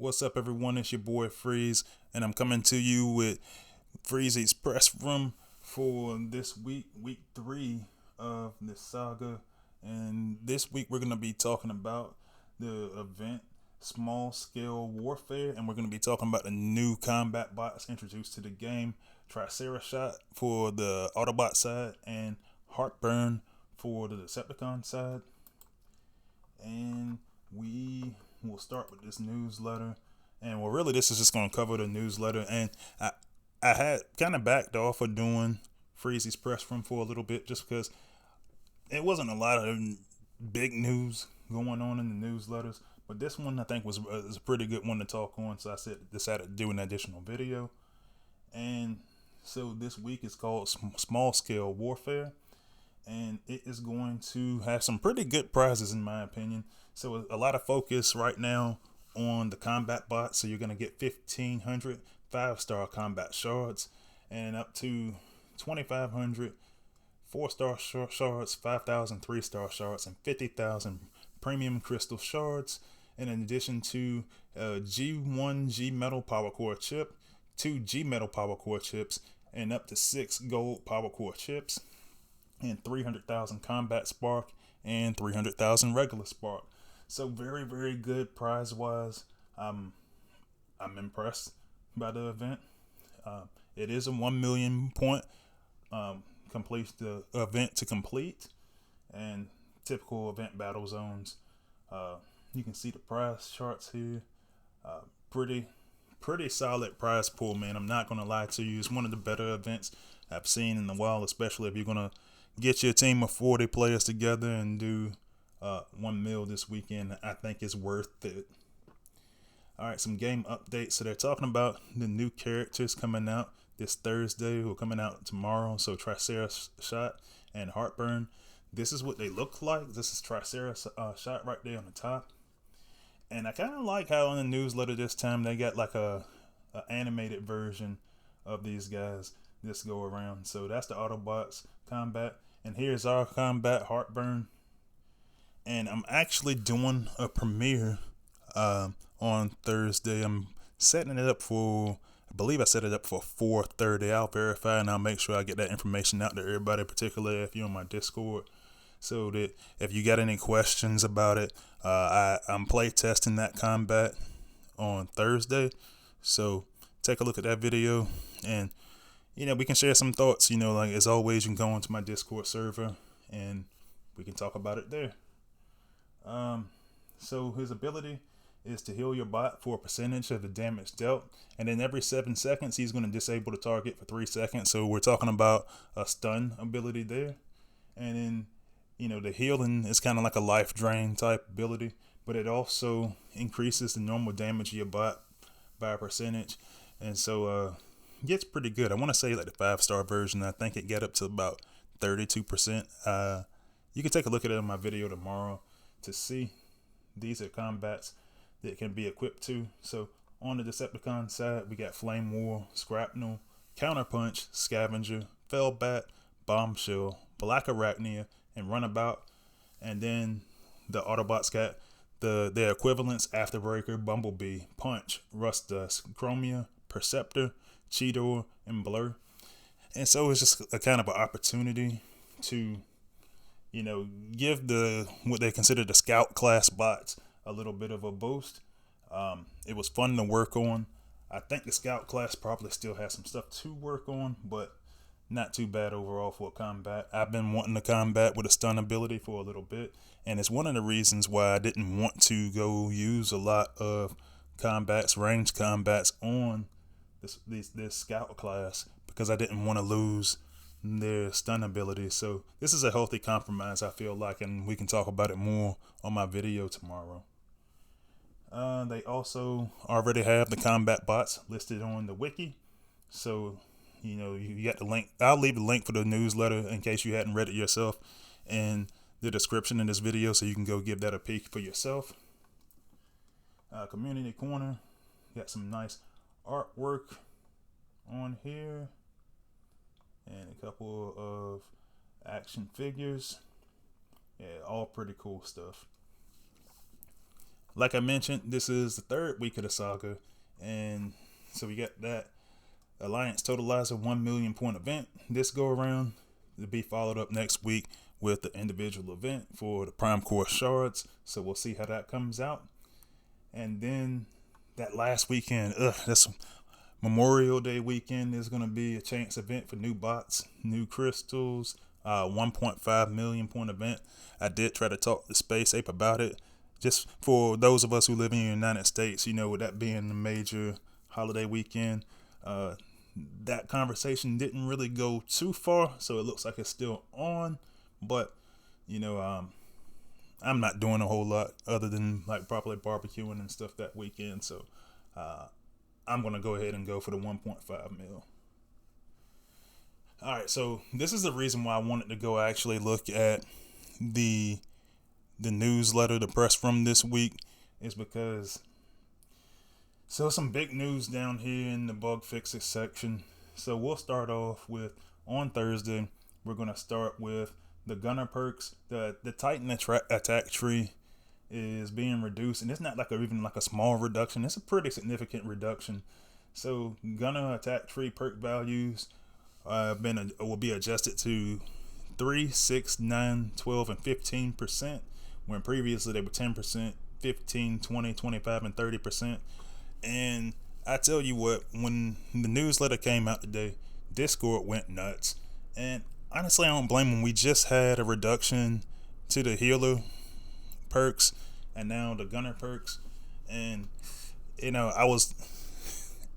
What's up, everyone? It's your boy Freeze, and I'm coming to you with Freezy's Pressroom for this week, week 3 of this saga. And this week, we're going to be talking about the event Small Scale Warfare, and we're going to be talking about the new combat bots introduced to the game Tricerashot for the Autobot side, and Heartburn for the Decepticon side. And we'll start with this newsletter. And well, really, this is just going to cover the newsletter. And I had kind of backed off of doing Freezy's Pressroom for a little bit just because it wasn't a lot of big news going on in the newsletters. But this one I think was a pretty good one to talk on. So I decided to do an additional video. And so this week is called Small Scale Warfare. And it is going to have some pretty good prizes in my opinion. So a lot of focus right now on the combat bots. So you're going to get 1,500 5-star combat shards and up to 2,500 4-star shards, 5,000 3-star shards, and 50,000 premium crystal shards. And in addition to G1 G metal power core chip, 2 G metal power core chips, and up to 6 gold power core chips, and 300,000 combat spark and 300,000 regular spark. So very, very good prize wise. I'm impressed by the event. It is a 1 million point complete the event to complete, and typical event battle zones. You can see the prize charts here. Pretty solid prize pool, man. I'm not gonna lie to you. It's one of the better events I've seen in a while, especially if you're gonna get your team of 40 players together and do 1 mil this weekend. I think it's worth it. Alright, some game updates. So they're talking about the new characters coming out this Thursday or coming out tomorrow. So Tricerashot and Heartburn. This is what they look like. This is Tricerashot right there on the top. And I kind of like how in the newsletter this time they got like a animated version of these guys this go around. So that's the Autobots combat. And here's our combat Heartburn. And I'm actually doing a premiere on Thursday. I'm setting it up for, I believe I set it up for 4:30. I'll verify and I'll make sure I get that information out to everybody, particularly if you're on my Discord, so that if you got any questions about it, I'm play testing that combat on Thursday. So take a look at that video, and we can share some thoughts. Like as always, you can go onto my Discord server and we can talk about it there. So his ability is to heal your bot for a percentage of the damage dealt, and then every 7 seconds he's going to disable the target for 3 seconds. So we're talking about a stun ability there. And then the healing is kind of like a life drain type ability, but it also increases the normal damage of your bot by a percentage. And so gets pretty good. I want to say like the 5-star version, I think it got up to about 32%. You can take a look at it in my video tomorrow to see. These are combats that can be equipped to. So on the Decepticon side, we got Flame War, Scrapnel, Counterpunch, Scavenger, Fellbat, Bombshell, Black Arachnia, and Runabout. And then the Autobots got their equivalents: Afterbreaker, Bumblebee, Punch, Rust Dust, Chromia, Perceptor, Cheetor, and Blur. And so it's just a kind of an opportunity to give what they consider the scout class bots a little bit of a boost. It was fun to work on. I think the scout class probably still has some stuff to work on, but not too bad overall for a combat. I've been wanting to combat with a stun ability for a little bit, and it's one of the reasons why I didn't want to go use a lot of ranged combats on this scout class, because I didn't want to lose their stun ability. So this is a healthy compromise, I feel like, and we can talk about it more on my video tomorrow. They also already have the combat bots listed on the wiki, so you got the link. I'll leave the link for the newsletter in case you hadn't read it yourself in the description in this video, so you can go give that a peek for yourself. Community corner, got some nice artwork on here and a couple of action figures. Yeah, all pretty cool stuff. like I mentioned, this is the third week of the saga, and so we got that Alliance Totalizer 1 million point event this go around to be followed up next week with the individual event for the Prime Core Shards. So we'll see how that comes out. And then that last weekend, that's Memorial Day weekend, is going to be a chance event for new bots, new crystals, 1.5 million point event. I did try to talk to Space Ape about it. Just for those of us who live in the United States, with that being a major holiday weekend, that conversation didn't really go too far, so it looks like it's still on. But I'm not doing a whole lot other than like probably barbecuing and stuff that weekend. So I'm gonna go ahead and go for the 1.5 mil. All right, so this is the reason why I wanted to go actually look at the newsletter, the Pressroom this week, is because some big news down here in the bug fixes section. So we'll start off with, on Thursday, we're going to start with the Gunner perks. The Titan attack tree is being reduced, and it's not even a small reduction. It's a pretty significant reduction. So Gunner attack tree perk values will be adjusted to 3, 6, 9, 12, and 15%, when previously they were 10%, 15, 20, 25, and 30%. And I tell you what, when the newsletter came out today, Discord went nuts. And honestly, I don't blame them. We just had a reduction to the healer perks and now the gunner perks. And,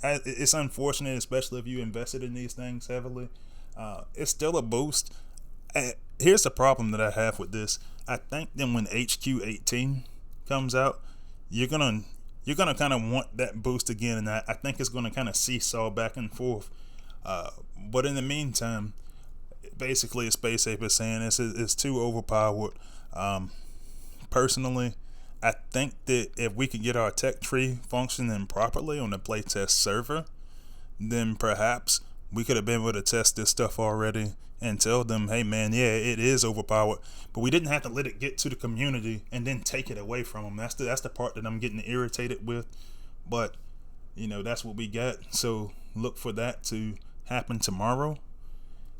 it's unfortunate, especially if you invested in these things heavily. It's still a boost. Here's the problem that I have with this. I think then when HQ18 comes out, you're gonna kind of want that boost again, and I think it's gonna kind of seesaw back and forth. But in the meantime, basically, Space Ape is saying it's too overpowered. Personally, I think that if we could get our tech tree functioning properly on the playtest server, then perhaps we could have been able to test this stuff already and tell them, hey man, yeah, it is overpowered, but we didn't have to let it get to the community and then take it away from them. That's the part that I'm getting irritated with. But that's what we got. So look for that to happen tomorrow.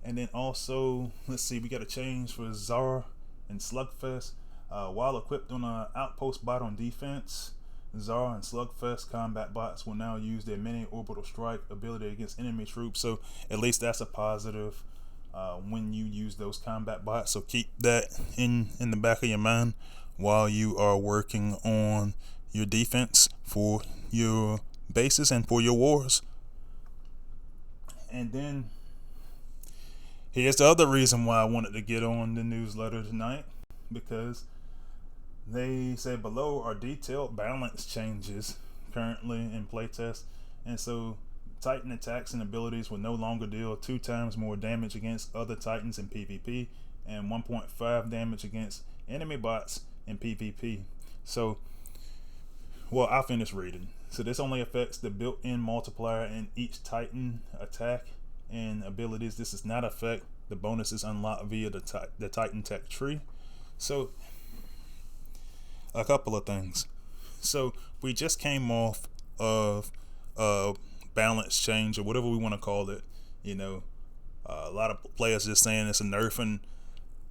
And then also, let's see, we got a change for Zara and Slugfest. While equipped on an outpost bot on defense, Zara and Slugfest combat bots will now use their mini orbital strike ability against enemy troops. So at least that's a positive when you use those combat bots. So keep that in the back of your mind while you are working on your defense for your bases and for your wars. And then here's the other reason why I wanted to get on the newsletter tonight, because they say below are detailed balance changes currently in playtest. And so Titan attacks and abilities will no longer deal 2 times more damage against other Titans in PvP and 1.5 damage against enemy bots in PvP. So, I'll finish reading. So this only affects the built-in multiplier in each Titan attack and abilities. This does not affect the bonuses unlocked via the Titan tech tree. So a couple of things. So we just came off of balance change, or whatever we want to call it. A lot of players just saying it's a nerf, and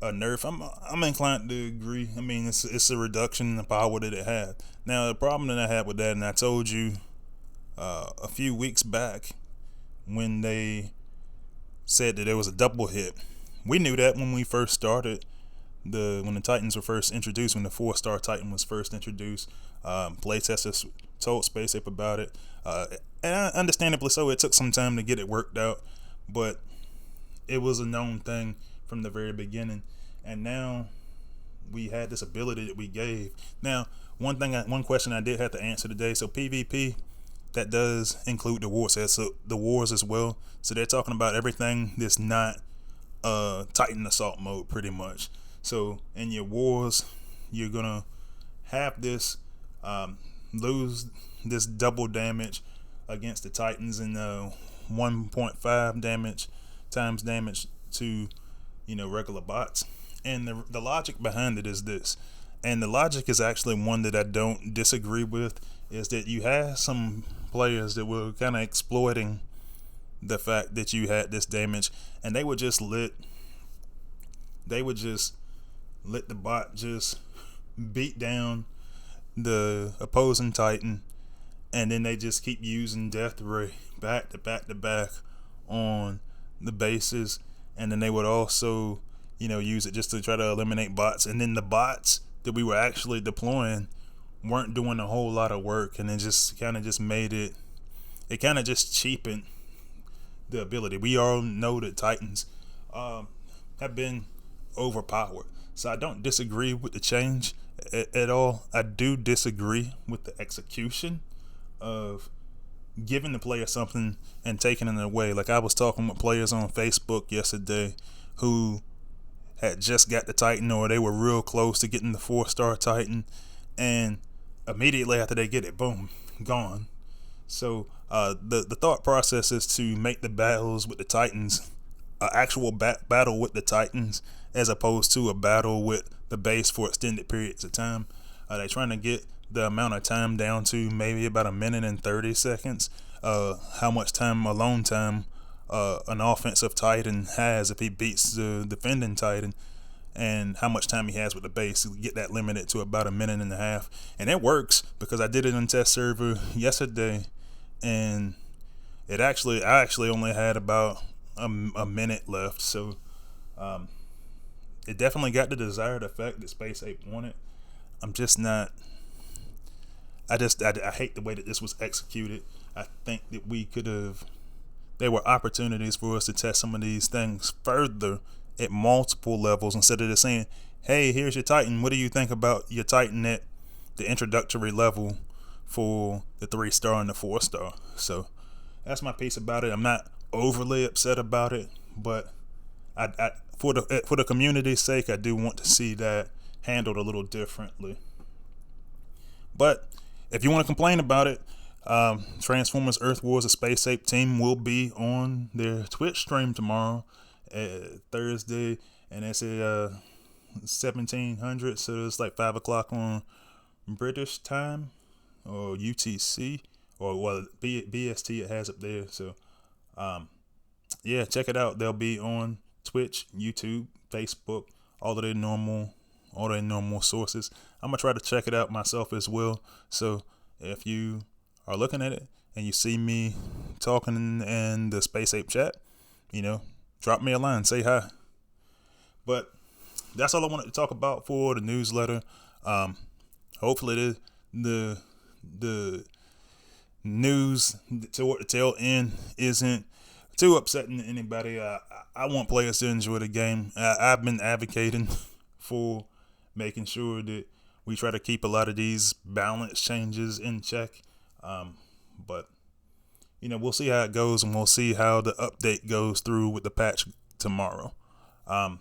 a nerf. I'm inclined to agree. I mean, it's a reduction in the power that it had. Now the problem that I had with that, and I told you a few weeks back when they said that there was a double hit. We knew that when we first started. When the Titans were first introduced, when the 4-star Titan was first introduced, playtesters told Space Ape about it, and understandably so. It took some time to get it worked out, but it was a known thing from the very beginning. And now we had this ability that we gave. Now, one question I did have to answer today. So PvP, that does include the wars. So the wars as well. So they're talking about everything that's not Titan assault mode, pretty much. So in your wars, you're gonna have this lose this double damage against the Titans, and 1.5 damage times damage to regular bots. And the logic behind it is this: And the logic is actually one that I don't disagree with, is that you have some players that were kind of exploiting the fact that you had this damage, and they would just let the bot just beat down the opposing Titan, and then they just keep using Death Ray back to back to back on the bases, and then they would also, use it just to try to eliminate bots, and then the bots that we were actually deploying weren't doing a whole lot of work, and it just kind of just made it kind of just cheapened the ability. We all know that Titans have been overpowered, so I don't disagree with the change at all. I do disagree with the execution of giving the player something and taking it away. Like, I was talking with players on Facebook yesterday who had just got the Titan, or they were real close to getting the 4-star Titan, and immediately after they get it, boom, gone. So the thought process is to make the battles with the Titans an actual battle with the Titans, as opposed to a battle with the base for extended periods of time. They're trying to get the amount of time down to maybe about 1 minute and 30 seconds. How much time, alone time, an offensive Titan has if he beats the defending Titan, and how much time he has with the base. You get that limited to about 1.5 minutes, and it works because I did it on test server yesterday, and I actually only had about a minute left. So it definitely got the desired effect that Space Ape wanted. I'm just not. I hate the way that this was executed. I think that there were opportunities for us to test some of these things further at multiple levels, instead of just saying, hey, here's your Titan. What do you think about your Titan at the introductory level for the 3-star and the 4-star? So that's my piece about it. I'm not overly upset about it, but I for the community's sake, I do want to see that handled a little differently. But if you want to complain about it, Transformers Earth Wars: A Space Ape Team will be on their Twitch stream tomorrow, Thursday, and it's at 1700, so it's like 5 o'clock on British time, or UTC, or BST it has up there. So yeah, check it out. They'll be on Twitch, YouTube, Facebook, all of their normal sources. I'm gonna try to check it out myself as well. So if you are looking at it and you see me talking in the Space Ape chat, drop me a line, say hi. But that's all I wanted to talk about for the newsletter. Hopefully the news toward the tail end isn't too upsetting to anybody. I want players to enjoy the game. I've been advocating for making sure that we try to keep a lot of these balance changes in check. But we'll see how it goes, and we'll see how the update goes through with the patch tomorrow. But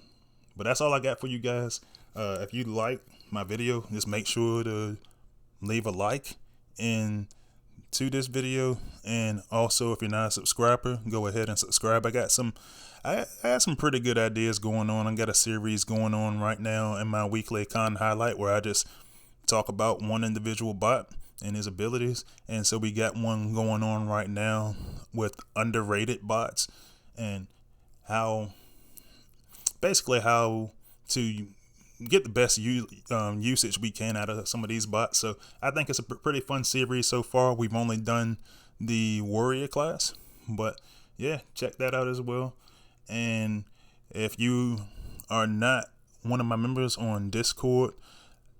that's all I got for you guys. If you like my video, just make sure to leave a like to this video, and also if you're not a subscriber, go ahead and subscribe. I had some pretty good ideas going on. I got a series going on right now in my weekly con highlight where I just talk about one individual bot and his abilities, and so we got one going on right now with underrated bots, and how to get the best usage we can out of some of these bots. So I think it's a pretty fun series so far. We've only done the warrior class, but yeah, check that out as well. And if you are not one of my members on Discord,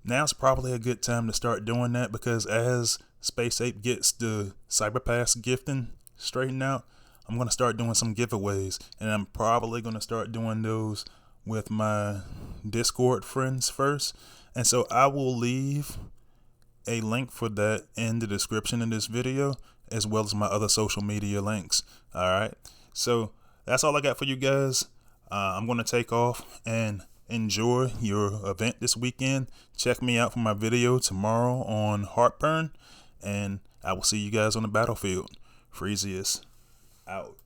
now's probably a good time to start doing that, because as Space Ape gets the Cyberpass gifting straightened out, I'm going to start doing some giveaways, and I'm probably going to start doing those with my Discord friends first. And so I will leave a link for that in the description of this video, as well as my other social media links. All right, so that's all I got for you guys. I'm going to take off and enjoy your event this weekend. Check me out for my video tomorrow on Heartburn, and I will see you guys on the battlefield. Freezius out.